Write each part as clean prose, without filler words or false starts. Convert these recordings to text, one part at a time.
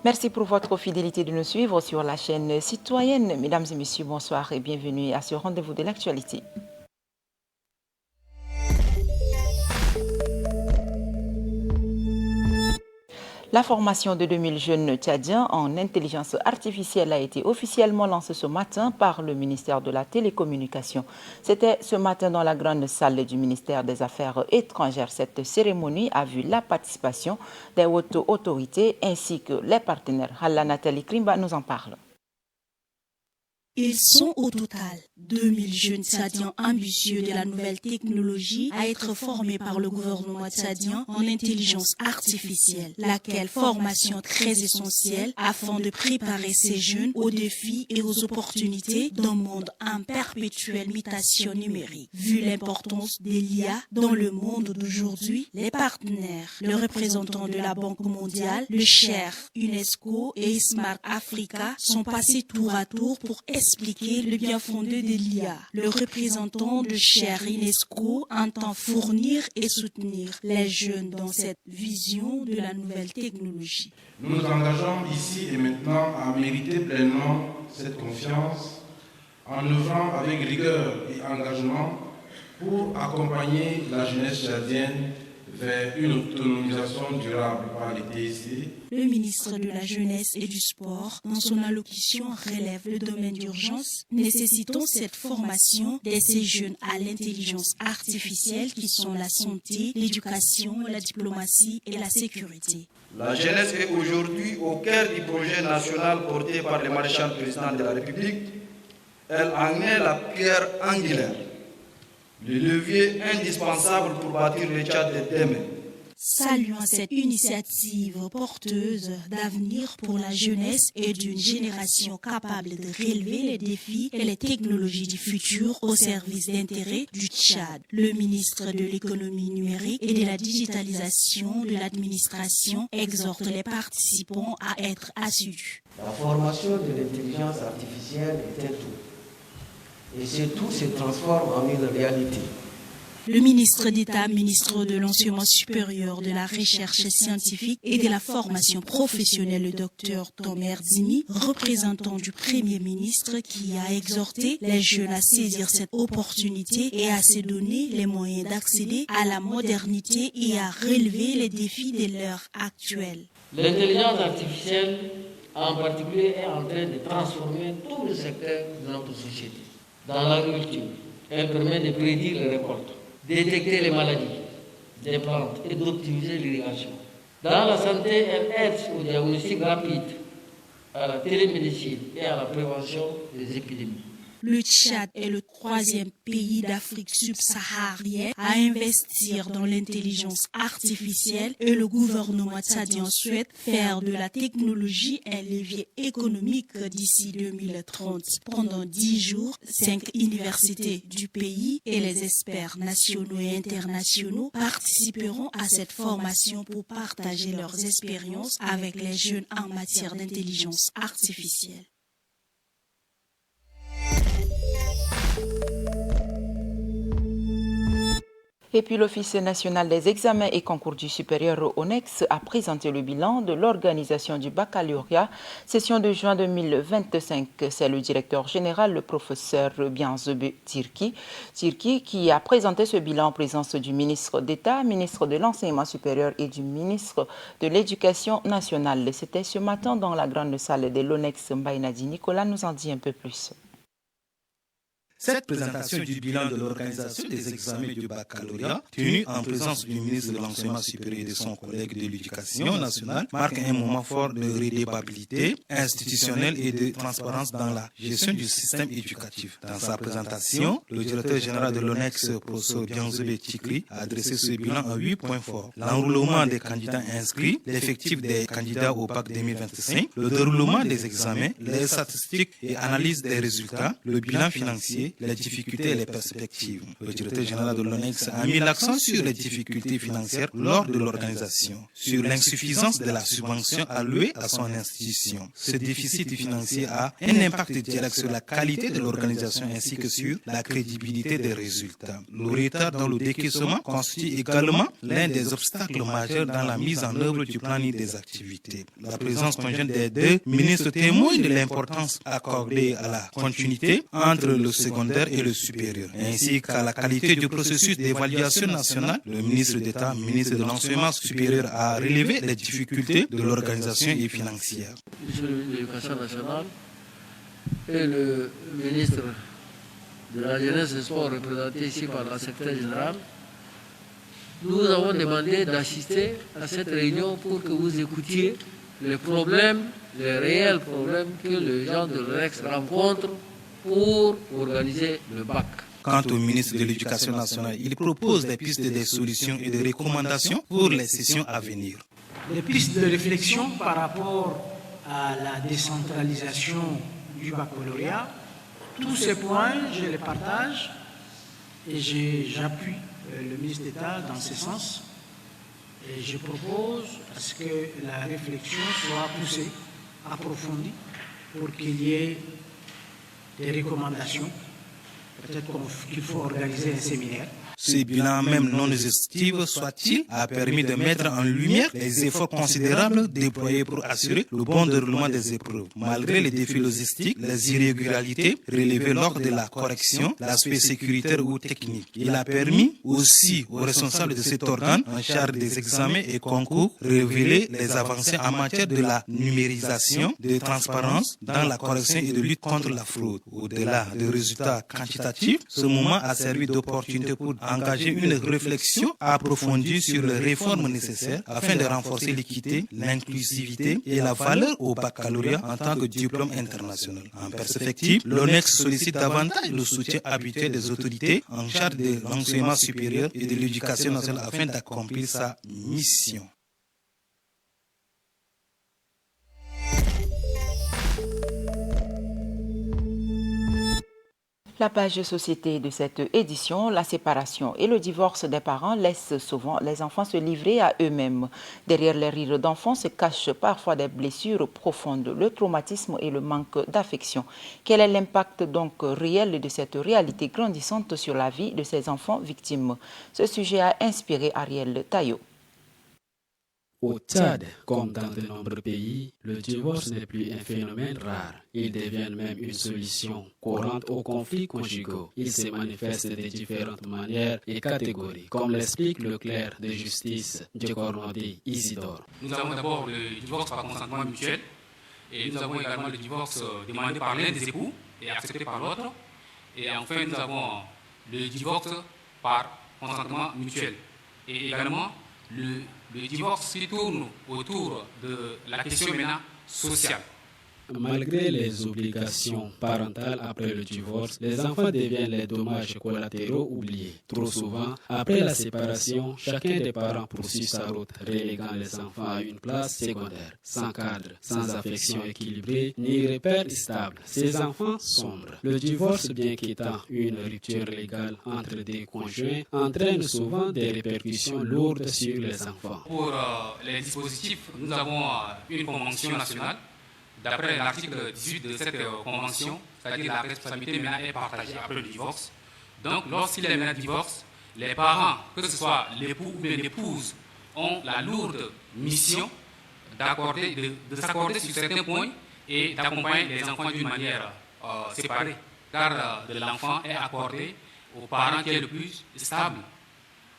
Merci pour votre fidélité de nous suivre sur la chaîne citoyenne. Mesdames et messieurs, bonsoir et bienvenue à ce rendez-vous de l'actualité. La formation de 2000 jeunes tchadiens en intelligence artificielle a été officiellement lancée ce matin par le ministère de la Télécommunication. C'était ce matin dans la grande salle du ministère des Affaires étrangères. Cette cérémonie a vu la participation des hautes autorités ainsi que les partenaires. Halla Nathalie Krimba nous en parle. Ils sont au total 2000 jeunes tchadiens ambitieux de la nouvelle technologie à être formés par le gouvernement tchadien en intelligence artificielle, laquelle formation très essentielle afin de préparer ces jeunes aux défis et aux opportunités d'un monde en perpétuelle mutation numérique. Vu l'importance de l'IA dans le monde d'aujourd'hui, les partenaires, le représentant de la Banque mondiale, le Cher, UNESCO et Smart Africa sont passés tour à tour pour expliquer le bien fondé de l'IA. Le représentant de Cher UNESCO entend fournir et soutenir les jeunes dans cette vision de la nouvelle technologie. Nous nous engageons ici et maintenant à mériter pleinement cette confiance en œuvrant avec rigueur et engagement pour accompagner la jeunesse tchadienne vers une autonomisation durable par les TIC. Le ministre de la Jeunesse et du Sport, dans son allocution, relève le domaine d'urgence, nécessitant cette formation de ces jeunes à l'intelligence artificielle qui sont la santé, l'éducation, la diplomatie et la sécurité. La jeunesse est aujourd'hui au cœur du projet national porté par le maréchal président de la République. Elle en est la pierre angulaire, le levier indispensable pour bâtir le Tchad de demain. Saluant cette initiative porteuse d'avenir pour la jeunesse et d'une génération capable de relever les défis et les technologies du futur au service d'intérêt du Tchad, le ministre de l'économie numérique et de la digitalisation de l'administration exhorte les participants à être assidus. La formation de l'intelligence artificielle est un tout. Et ce tout se transforme en une réalité. Le ministre d'État, ministre de l'Enseignement supérieur, de la Recherche scientifique et de la formation professionnelle, le docteur Tomer Dimi, représentant du Premier ministre qui a exhorté les jeunes à saisir cette opportunité et à se donner les moyens d'accéder à la modernité et à relever les défis de l'heure actuelle. L'intelligence artificielle, en particulier, est en train de transformer tout le secteur de notre société. Dans l'agriculture, elle permet de prédire les récoltes, détecter les maladies des plantes et d'optimiser l'irrigation. Dans la santé, elle aide au diagnostic rapide, à la télémédecine et à la prévention des épidémies. Le Tchad est le 3e pays d'Afrique subsaharienne à investir dans l'intelligence artificielle et le gouvernement tchadien souhaite faire de la technologie un levier économique d'ici 2030. Pendant 10 jours, 5 universités du pays et les experts nationaux et internationaux participeront à cette formation pour partager leurs expériences avec les jeunes en matière d'intelligence artificielle. Et puis l'Office national des examens et concours du supérieur ONEX a présenté le bilan de l'organisation du baccalauréat session de juin 2025. C'est le directeur général, le professeur Bianzebe Tirki, qui a présenté ce bilan en présence du ministre d'État, ministre de l'Enseignement supérieur et du ministre de l'Éducation nationale. C'était ce matin dans la grande salle de l'ONEX. Mbaïnadi Nicolas nous en dit un peu plus. Cette présentation du bilan de l'organisation des examens du baccalauréat, tenue en présence du ministre de l'Enseignement supérieur et de son collègue de l'Éducation nationale, marque un moment fort de redébatabilité institutionnelle et de transparence dans la gestion du système éducatif. Dans sa présentation, le directeur général de l'ONEX, professeur Bianzebe Tirki, a adressé ce bilan en 8 points forts. L'enrôlement des candidats inscrits, l'effectif des candidats au bac 2025, le déroulement des examens, les statistiques et analyses des résultats, le bilan financier, appréhender les difficultés et les perspectives. Le directeur général de l'ONEX a mis l'accent sur les difficultés financières lors de l'organisation, sur l'insuffisance de la subvention allouée à son institution. Ce déficit financier a un impact direct sur la qualité de l'organisation ainsi que sur la crédibilité des résultats. Le retard dans le décaissement constitue également l'un des obstacles majeurs dans la mise en œuvre du planning des activités. La présence conjointe des deux ministres témoigne de l'importance accordée à la continuité entre le secondaire et le supérieur, ainsi qu'à la qualité du processus d'évaluation nationale. Le ministre d'État, ministre de l'Enseignement supérieur, a relevé les difficultés de l'organisation et financière. Monsieur le ministre de l'Éducation nationale et le ministre de la Jeunesse et des Sports représenté ici par la secrétaire générale, nous avons demandé d'assister à cette réunion pour que vous écoutiez les problèmes, les réels problèmes que les gens de l'ONEX rencontrent pour organiser le bac. Quant au ministre de l'Éducation nationale, il propose des pistes, des solutions et des recommandations pour les sessions à venir. Des pistes de réflexion par rapport à la décentralisation du baccalauréat. Tous ces points, je les partage et j'appuie le ministre d'État dans ce sens. Et je propose à ce que la réflexion soit poussée, approfondie, pour qu'il y ait des recommandations. Peut-être qu'il faut organiser un séminaire. Ce bilan, même non exhaustif soit-il, a permis de mettre en lumière les efforts considérables déployés pour assurer le bon déroulement des épreuves. Malgré les défis logistiques, les irrégularités relevées lors de la correction, l'aspect sécuritaire ou technique. Il a permis aussi aux responsables de cet organe en charge des examens et concours révéler les avancées en matière de la numérisation, de transparence dans la correction et de lutte contre la fraude. Au-delà des résultats quantitatifs, ce moment a servi d'opportunité pour engager une réflexion approfondie sur les réformes nécessaires afin de renforcer l'équité, l'inclusivité et la valeur au baccalauréat en tant que diplôme international. En perspective, l'ONEX sollicite davantage le soutien habituel des autorités en charge de l'enseignement supérieur et de l'éducation nationale afin d'accomplir sa mission. La page de société de cette édition, la séparation et le divorce des parents laissent souvent les enfants se livrer à eux-mêmes. Derrière les rires d'enfants se cachent parfois des blessures profondes, le traumatisme et le manque d'affection. Quel est l'impact donc réel de cette réalité grandissante sur la vie de ces enfants victimes? Ce sujet a inspiré Ariel Tayo. Au Tchad, comme dans de nombreux pays, le divorce n'est plus un phénomène rare. Il devient même une solution courante aux conflits conjugaux. Il se manifeste de différentes manières et catégories, comme l'explique le clerc de justice Djekornodi Isidore. Nous avons d'abord le divorce par consentement mutuel et nous avons également le divorce demandé par l'un des époux et accepté par l'autre. Et enfin, nous avons le divorce par consentement mutuel et également le divorce qui tourne autour de la question maintenant sociale. Malgré les obligations parentales après le divorce, les enfants deviennent les dommages collatéraux oubliés. Trop souvent, après la séparation, chacun des parents poursuit sa route, reléguant les enfants à une place secondaire, sans cadre, sans affection équilibrée, ni repère stable. Ces enfants sombrent. Le divorce, bien qu'étant une rupture légale entre des conjoints, entraîne souvent des répercussions lourdes sur les enfants. Pour les dispositifs, nous avons une convention nationale. D'après l'article 18 de cette convention, c'est-à-dire la responsabilité maintenant est partagée après le divorce. Donc, lorsqu'il y a un divorce, les parents, que ce soit l'époux ou l'épouse, ont la lourde mission de s'accorder sur certains points et d'accompagner les enfants d'une manière séparée. Car de l'enfant est accordé au parent qui est le plus stable.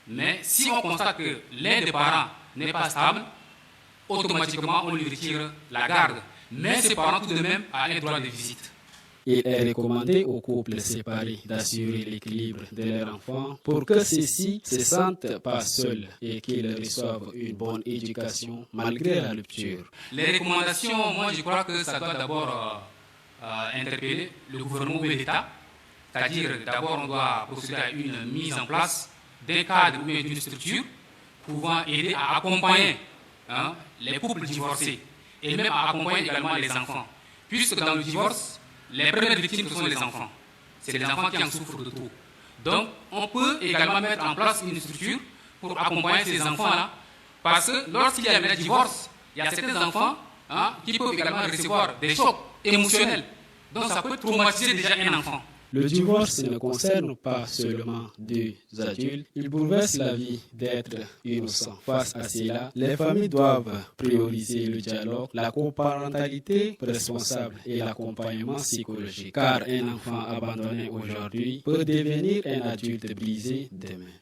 Mais si on constate que l'un des parents n'est pas stable, automatiquement on lui retire la garde. Mais ces parents tout de même ont un droit de visite. Il est recommandé aux couples séparés d'assurer l'équilibre de leurs enfants pour que ceux-ci ne se sentent pas seuls et qu'ils reçoivent une bonne éducation malgré la rupture. Les recommandations, moi je crois que ça doit d'abord interpeller le gouvernement ou l'État. C'est-à-dire d'abord on doit procéder à une mise en place d'un cadre ou d'une structure pouvant aider à accompagner les couples divorcés. Et même à accompagner également les enfants. Puisque dans le divorce, les premières victimes, ce sont les enfants. c'est les enfants qui en souffrent de trop. Donc, on peut également mettre en place une structure pour accompagner ces enfants-là, parce que lorsqu'il y a un divorce, il y a certains enfants qui peuvent également recevoir des chocs émotionnels. Donc, ça peut traumatiser déjà un enfant. Le divorce ne concerne pas seulement deux adultes, il bouleverse la vie d'êtres innocents. Face à cela, les familles doivent prioriser le dialogue, la coparentalité responsable et l'accompagnement psychologique. Car un enfant abandonné aujourd'hui peut devenir un adulte brisé demain.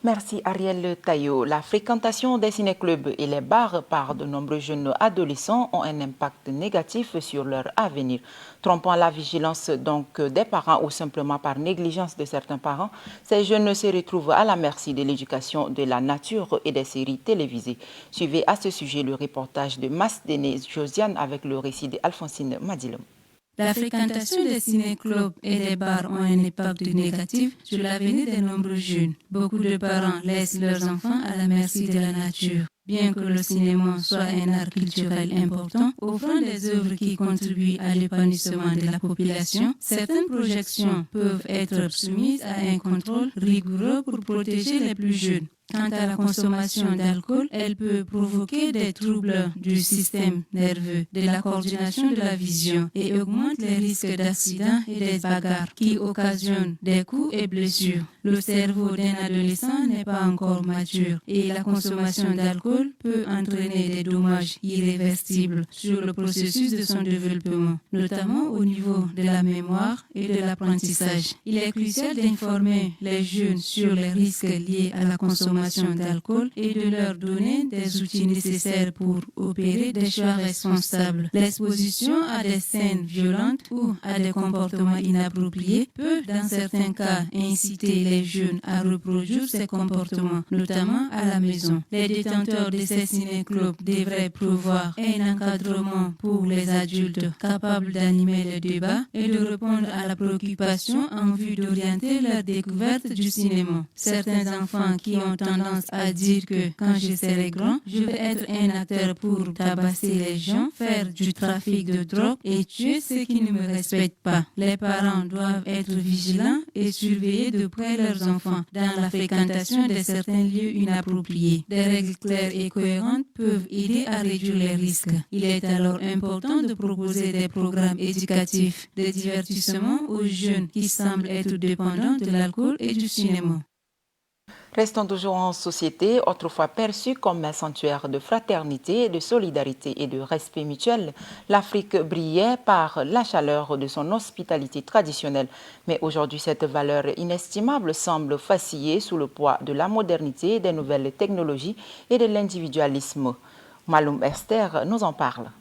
Merci Ariel Taillot. La fréquentation des ciné-clubs et les bars par de nombreux jeunes adolescents ont un impact négatif sur leur avenir. Trompant la vigilance donc des parents ou simplement par négligence de certains parents, ces jeunes se retrouvent à la merci de l'éducation de la nature et des séries télévisées. Suivez à ce sujet le reportage de Masdene Josiane avec le récit d'Alphonsine Madilom. La fréquentation des ciné-clubs et des bars ont un impact négatif sur l'avenir de nombreux jeunes. Beaucoup de parents laissent leurs enfants à la merci de la nature. Bien que le cinéma soit un art culturel important, offrant des œuvres qui contribuent à l'épanouissement de la population, certaines projections peuvent être soumises à un contrôle rigoureux pour protéger les plus jeunes. Quant à la consommation d'alcool, elle peut provoquer des troubles du système nerveux, de la coordination de la vision et augmente les risques d'accidents et des bagarres qui occasionnent des coups et blessures. Le cerveau d'un adolescent n'est pas encore mature et la consommation d'alcool peut entraîner des dommages irréversibles sur le processus de son développement, notamment au niveau de la mémoire et de l'apprentissage. Il est crucial d'informer les jeunes sur les risques liés à la consommation d'alcool et de leur donner des outils nécessaires pour opérer des choix responsables. L'exposition à des scènes violentes ou à des comportements inappropriés peut, dans certains cas, inciter les jeunes à reproduire ces comportements, notamment à la maison. Les détenteurs de ces ciné-clubs devraient prévoir un encadrement pour les adultes capables d'animer le débat et de répondre à la préoccupation en vue d'orienter leur découverte du cinéma. Certains enfants qui ont tendance à dire que quand je serai grand, je vais être un acteur pour tabasser les gens, faire du trafic de drogue et tuer ceux qui ne me respectent pas. Les parents doivent être vigilants et surveiller de près leurs enfants dans la fréquentation de certains lieux inappropriés. Des règles claires et cohérentes peuvent aider à réduire les risques. Il est alors important de proposer des programmes éducatifs, de divertissement aux jeunes qui semblent être dépendants de l'alcool et du cinéma. Restons toujours en société, autrefois perçue comme un sanctuaire de fraternité, de solidarité et de respect mutuel. L'Afrique brillait par la chaleur de son hospitalité traditionnelle. Mais aujourd'hui, cette valeur inestimable semble vaciller sous le poids de la modernité, des nouvelles technologies et de l'individualisme. Maloum Esther nous en parle.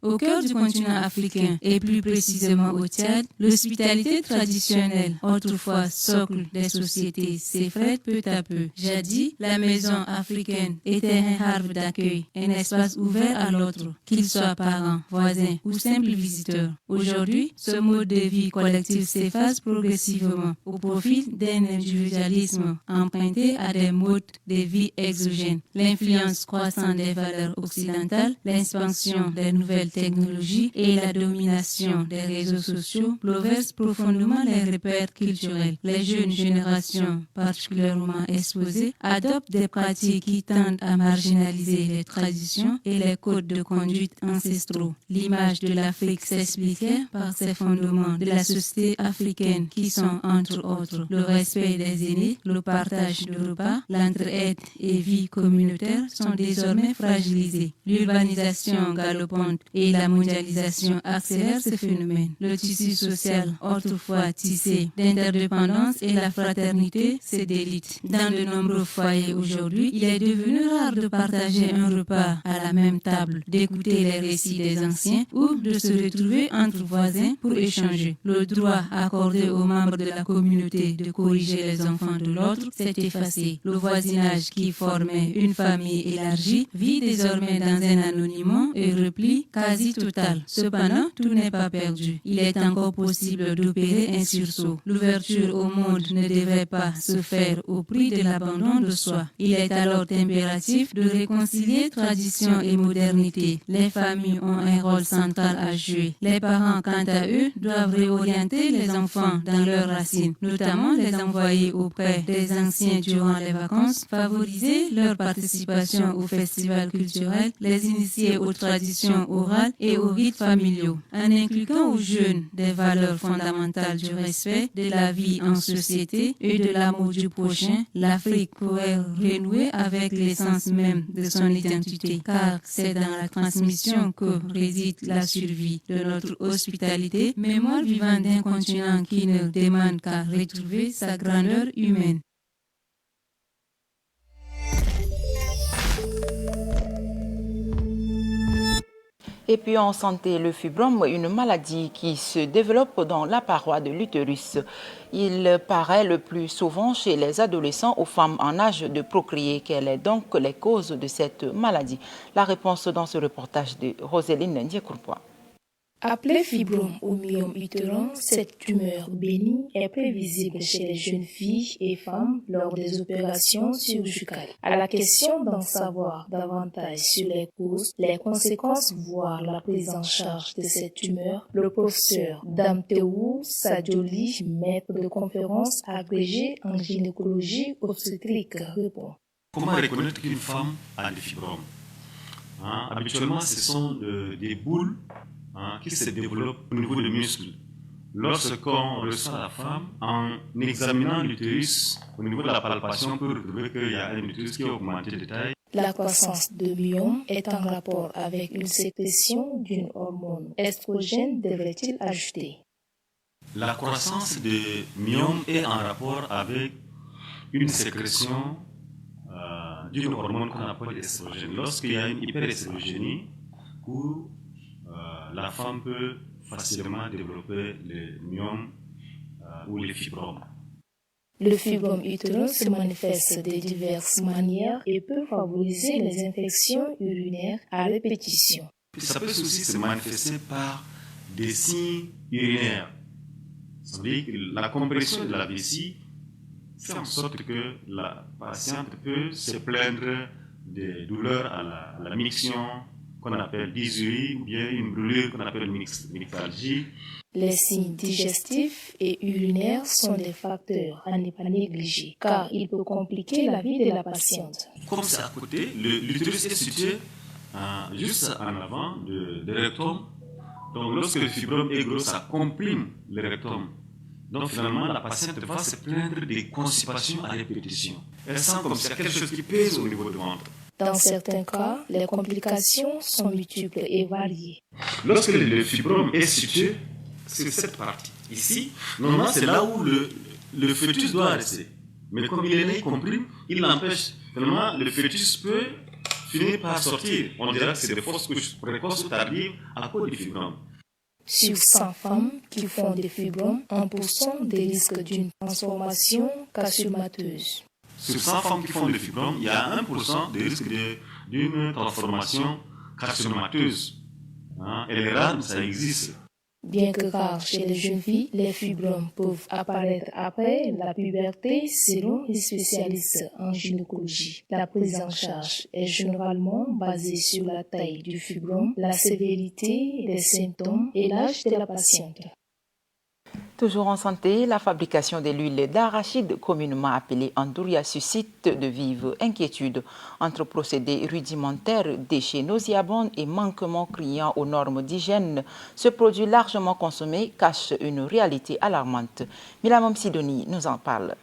Au cœur du continent africain et plus précisément au Tchad, l'hospitalité traditionnelle, autrefois socle des sociétés, s'effrite peu à peu. Jadis, la maison africaine était un havre d'accueil, un espace ouvert à l'autre, qu'il soit parent, voisin ou simple visiteur. Aujourd'hui, ce mode de vie collectif s'efface progressivement au profit d'un individualisme emprunté à des modes de vie exogènes. L'influence croissante des valeurs occidentales, l'expansion des nouvelles technologies et la domination des réseaux sociaux bouleversent profondément les repères culturels. Les jeunes générations, particulièrement exposées, adoptent des pratiques qui tendent à marginaliser les traditions et les codes de conduite ancestraux. L'image de l'Afrique s'expliquait par ses fondements de la société africaine qui sont, entre autres, le respect des aînés, le partage de repas, l'entraide et vie communautaire sont désormais fragilisés. L'urbanisation galopante et la mondialisation accélèrent ce phénomène. Le tissu social, autrefois tissé d'interdépendance et la fraternité, se délite. Dans de nombreux foyers aujourd'hui, il est devenu rare de partager un repas à la même table, d'écouter les récits des anciens ou de se retrouver entre voisins pour échanger. Le droit accordé aux membres de la communauté de corriger les enfants de l'autre s'est effacé. Le voisinage qui formait une famille élargie vit désormais dans un anonymat et repli car quasi totale. Cependant, tout n'est pas perdu. Il est encore possible d'opérer un sursaut. L'ouverture au monde ne devait pas se faire au prix de l'abandon de soi. Il est alors impératif de réconcilier tradition et modernité. Les familles ont un rôle central à jouer. Les parents, quant à eux, doivent réorienter les enfants dans leurs racines, notamment les envoyer auprès des anciens durant les vacances, favoriser leur participation aux festivals culturels, les initier aux traditions orales et aux rites familiaux, en inculquant aux jeunes des valeurs fondamentales du respect, de la vie en société et de l'amour du prochain. L'Afrique pourrait renouer avec l'essence même de son identité, car c'est dans la transmission que réside la survie de notre hospitalité, mémoire vivante d'un continent qui ne demande qu'à retrouver sa grandeur humaine. Et puis en santé, le fibrome, une maladie qui se développe dans la paroi de l'utérus. Il paraît le plus souvent chez les adolescents ou femmes en âge de procréer. Quelles sont donc les causes de cette maladie? La réponse dans ce reportage de Roséline Ndiékourpois. Appelée fibrome ou myome utérin, cette tumeur bénigne est prévisible chez les jeunes filles et femmes lors des opérations chirurgicales. À la question d'en savoir davantage sur les causes, les conséquences, voire la prise en charge de cette tumeur, le professeur Damteou Sadjoli, maître de conférence agrégé en gynécologie obstétrique, répond. Comment reconnaître qu'une femme a des fibromes? Habituellement, ce sont des boules qui se développent au niveau des muscles. Lorsqu'on reçoit la femme, en examinant l'utérus, au niveau de la palpation, on peut retrouver qu'il y a un utérus qui est augmenté de taille. La croissance de myome est en rapport avec une sécrétion d'une hormone estrogène, devrait-il ajouter. La croissance de myome est en rapport avec une sécrétion d'une hormone qu'on appelle estrogène. Lorsqu'il y a une hyperestrogénie, où la femme peut facilement développer le myome ou les fibromes. Le fibrome utérin se manifeste de diverses manières et peut favoriser les infections urinaires à répétition. Ça peut aussi se manifester par des signes urinaires. C'est-à-dire que la compression de la vessie fait en sorte que la patiente peut se plaindre des douleurs à la miction, qu'on appelle dysurie, ou bien une brûlure qu'on appelle myxalgie. Les signes digestifs et urinaires sont des facteurs à ne pas négliger, car ils peuvent compliquer la vie de la patiente. Comme c'est à côté, l'utérus est situé juste en avant du rectum. Donc lorsque le fibrome est gros, ça comprime le rectum. Donc finalement, la patiente va se plaindre des constipations à répétition. Elle sent comme s'il y a quelque chose qui pèse au niveau du ventre. Dans certains cas, les complications sont multiples et variées. Lorsque le fibrome est situé sur cette partie, ici, normalement c'est là où le fœtus doit rester. Mais comme il est né, comprime, il l'empêche. Finalement, le fœtus peut finir par sortir. On dirait que c'est des fausses couches précoces ou tardives à cause du fibrome. Sur 100 femmes qui font des fibromes, 1% des risques d'une transformation carcinomateuse. Sur 100 femmes qui font des fibromes, il y a 1% de risque d'une transformation carcinomateuse. Et les rare, ça existe. Bien que rares chez les jeunes filles, les fibromes peuvent apparaître après la puberté selon les spécialistes en gynécologie. La prise en charge est généralement basée sur la taille du fibrome, la sévérité des symptômes et l'âge de la patiente. Toujours en santé, la fabrication de l'huile d'arachide, communément appelée andouria, suscite de vives inquiétudes. Entre procédés rudimentaires, déchets nauséabonds et manquements criants aux normes d'hygiène, ce produit largement consommé cache une réalité alarmante. Milamom Sidoni nous en parle.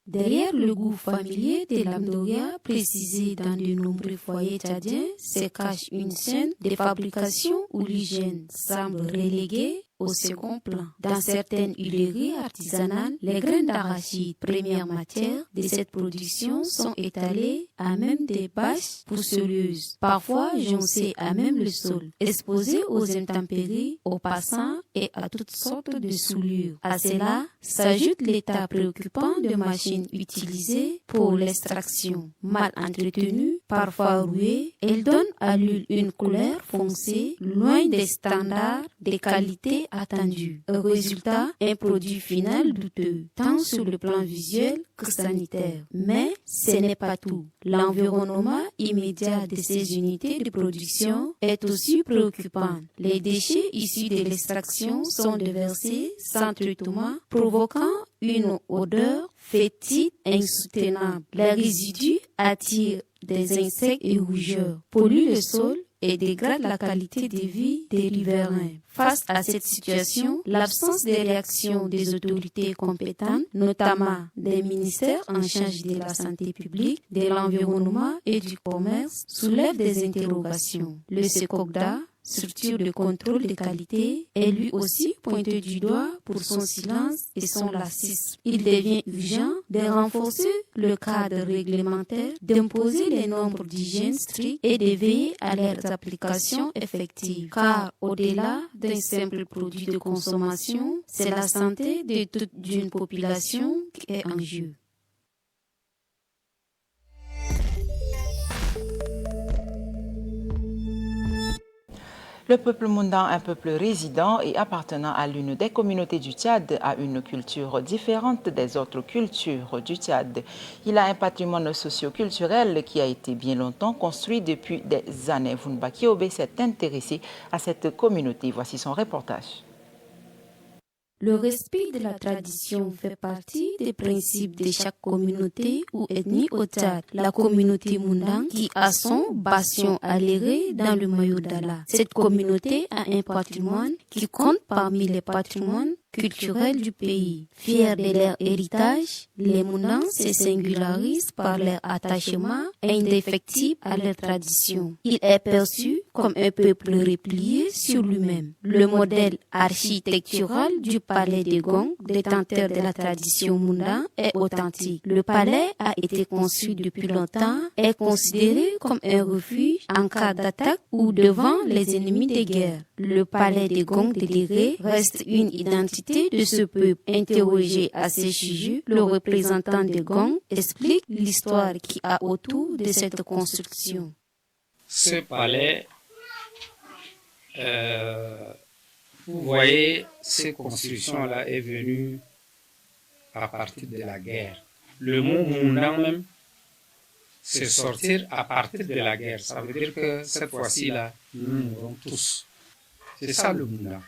Derrière le goût familier de l'andouria, précisé dans de nombreux foyers tchadiens, se cache une scène de fabrication où l'hygiène semble reléguée au second plan. Dans certaines huileries artisanales, les graines d'arachide, première matière de cette production, sont étalées à même des bâches pousselleuses, parfois joncées à même le sol, exposées aux intempéries, aux passants et à toutes sortes de souillures. À cela s'ajoute l'état préoccupant de machines utilisées pour l'extraction. Mal entretenues, parfois rouillées, elles donnent à l'huile une couleur foncée, loin des standards de qualité attendus. Résultat, un produit final douteux, tant sur le plan visuel que sanitaire. Mais ce n'est pas tout. L'environnement immédiat de ces unités de production est aussi préoccupant. Les déchets issus de l'extraction sont déversés sans traitement, provoquant une odeur fétide insoutenable. Les résidus attirent des insectes et rougeurs, polluent le sol et dégradent la qualité de vie des riverains. Face à cette situation, l'absence de réaction des autorités compétentes, notamment des ministères en charge de la santé publique, de l'environnement et du commerce, soulève des interrogations. Le SECOCDA, structure de contrôle de qualité, est lui aussi pointé du doigt pour son silence et son laxisme. Il devient urgent de renforcer le cadre réglementaire, d'imposer les normes d'hygiène strictes et de veiller à leurs applications effectives. Car au-delà d'un simple produit de consommation, c'est la santé de toute une population qui est en jeu. Le peuple Moundan, un peuple résident et appartenant à l'une des communautés du Tchad, a une culture différente des autres cultures du Tchad. Il a un patrimoine socio-culturel qui a été bien longtemps construit depuis des années. Vounba Kiobe s'est intéressé à cette communauté. Voici son reportage. Le respect de la tradition fait partie des principes de chaque communauté ou ethnie au Tchad. La communauté Moundan qui a son bastion aléré dans le Mayo d'Ala. Cette communauté a un patrimoine qui compte parmi les patrimoines culturels du pays. Fiers de leur héritage, les Moundans se singularisent par leur attachement indéfectible à leur tradition. Il est perçu comme un peuple replié sur lui-même. Le modèle architectural du palais de Gong, détenteur de la tradition Moundan, est authentique. Le palais a été construit depuis longtemps et est considéré comme un refuge en cas d'attaque ou devant les ennemis de guerre. Le palais de Gong de Léré reste une identité de ce peuple. Interrogé à ce sujet, le représentant de Gong explique l'histoire qui a autour de cette construction. Ce palais, vous voyez, cette construction-là est venue à partir de la guerre. Le mot Moundan même, c'est sortir à partir de la guerre. Ça veut dire que cette fois-ci-là, nous mourrons tous. C'est ça le Moundan.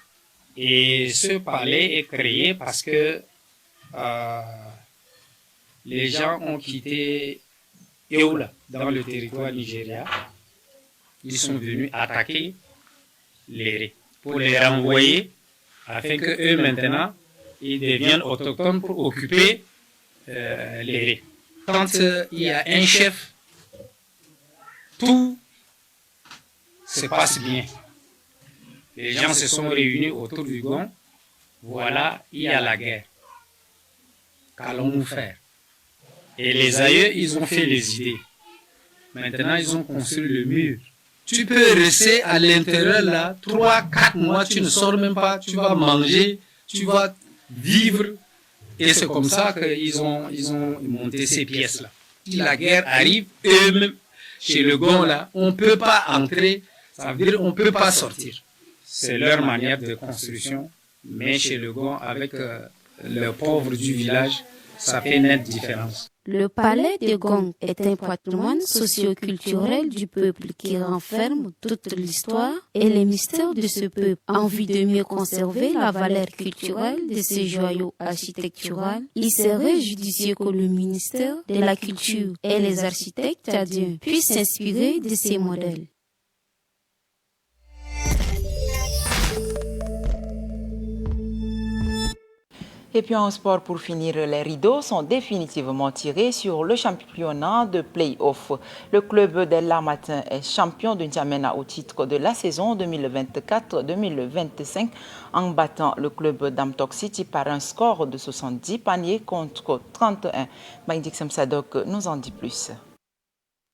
Et ce palais est créé parce que les gens ont quitté Eola dans le territoire nigérien. Ils sont venus attaquer les Ré pour les renvoyer afin qu'eux maintenant ils deviennent autochtones pour occuper les Ré. Quand il y a un chef, tout se passe bien. Les gens se sont réunis autour du Gong. Voilà, il y a la guerre. Qu'allons-nous faire? Et les aïeux, ils ont fait les idées. Maintenant, ils ont construit le mur. Tu peux rester à l'intérieur là, 3-4 mois, tu ne sors même pas, tu vas manger, tu vas vivre. Et c'est comme ça qu'ils ont monté ces pièces-là. Si la guerre arrive, eux-mêmes, chez le Gong là, on ne peut pas entrer, ça veut dire on ne peut pas sortir. C'est leur manière de construction, mais chez le Gong, avec les pauvres du village, ça fait une nette différence. Le palais de Gong est un patrimoine socio-culturel du peuple qui renferme toute l'histoire et les mystères de ce peuple. En vue de mieux conserver la valeur culturelle de ces joyaux architecturaux, il serait judicieux que le ministère de la Culture et les architectes tchadiens puissent s'inspirer de ces modèles. Et puis en sport, pour finir, les rideaux sont définitivement tirés sur le championnat de play-off. Le club de Lamatin est champion de N'Djamena au titre de la saison 2024-2025 en battant le club d'Amtok City par un score de 70 paniers contre 31. Maïdik Samsadok nous en dit plus.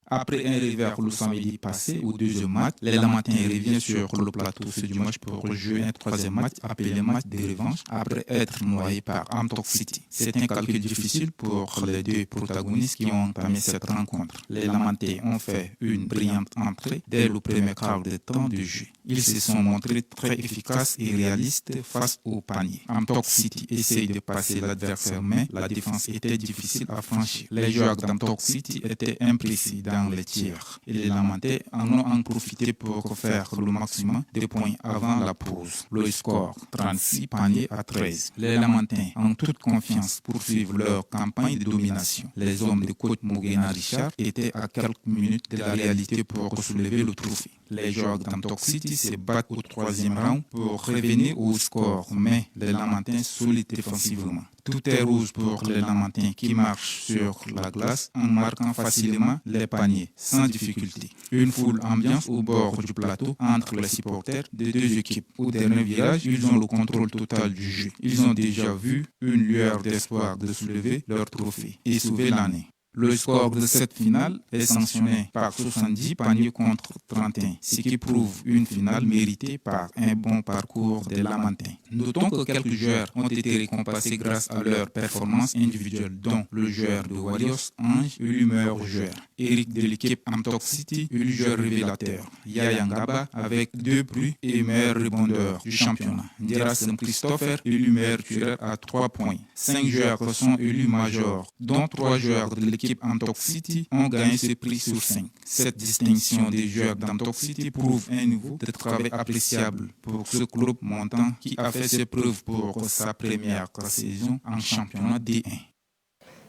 Après un revers le samedi passé au deuxième match, les Lamatins reviennent sur le plateau ce dimanche pour jouer un troisième match appelé match de revanche après être noyé par Amtok City. C'est un calcul difficile pour les deux protagonistes qui ont entamé cette rencontre. Les Lamatins ont fait une brillante entrée dès le premier quart de temps de jeu. Ils se sont montrés très efficaces et réalistes face au panier. Amtok City essaye de passer l'adversaire, mais la défense était difficile à franchir. Les joueurs d'Amtok City étaient imprécis dans les tirs et les Lamantais en ont profité pour faire le maximum de points avant la pause. Le score 36 paniers à 13. Les Lamantais en toute confiance poursuivent leur campagne de domination. Les hommes de coach Mugena Richard étaient à quelques minutes de la réalité pour soulever le trophée. Les joueurs d'Amtok City se battent au troisième round pour revenir au score, mais les Lamantais solides défensivement. Tout est rouge pour les Lamantais qui marchent sur la glace en marquant facilement les paniers, sans difficulté. Une foule ambiance au bord du plateau entre les supporters des deux équipes. Au dernier virage, ils ont le contrôle total du jeu. Ils ont déjà vu une lueur d'espoir de soulever leur trophée et sauver l'année. Le score de cette finale est sanctionné par 70 paniers contre 31, ce qui prouve une finale méritée par un bon parcours des Lamantais. Notons que quelques joueurs ont été récompensés grâce à leur performance individuelle, dont le joueur de Warriors, Ange, élu meilleur joueur. Eric de l'équipe Amtok City, élu joueur révélateur. Yaya Ngaba avec 2 prix et meilleur rebondeur du championnat. Ndirasem Christopher, élu meilleur tireur à 3 points. 5 joueurs sont élus majors, dont 3 joueurs de l'équipe Amtok City ont gagné ce prix sur 5. Cette distinction des joueurs d'Amtok City prouve un niveau de travail appréciable pour ce club montant qui a fait ses preuves pour sa première saison en championnat D1.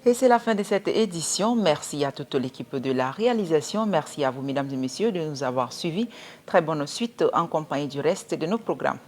Et c'est la fin de cette édition. Merci à toute l'équipe de la réalisation. Merci à vous, mesdames et messieurs, de nous avoir suivis. Très bonne suite en compagnie du reste de nos programmes.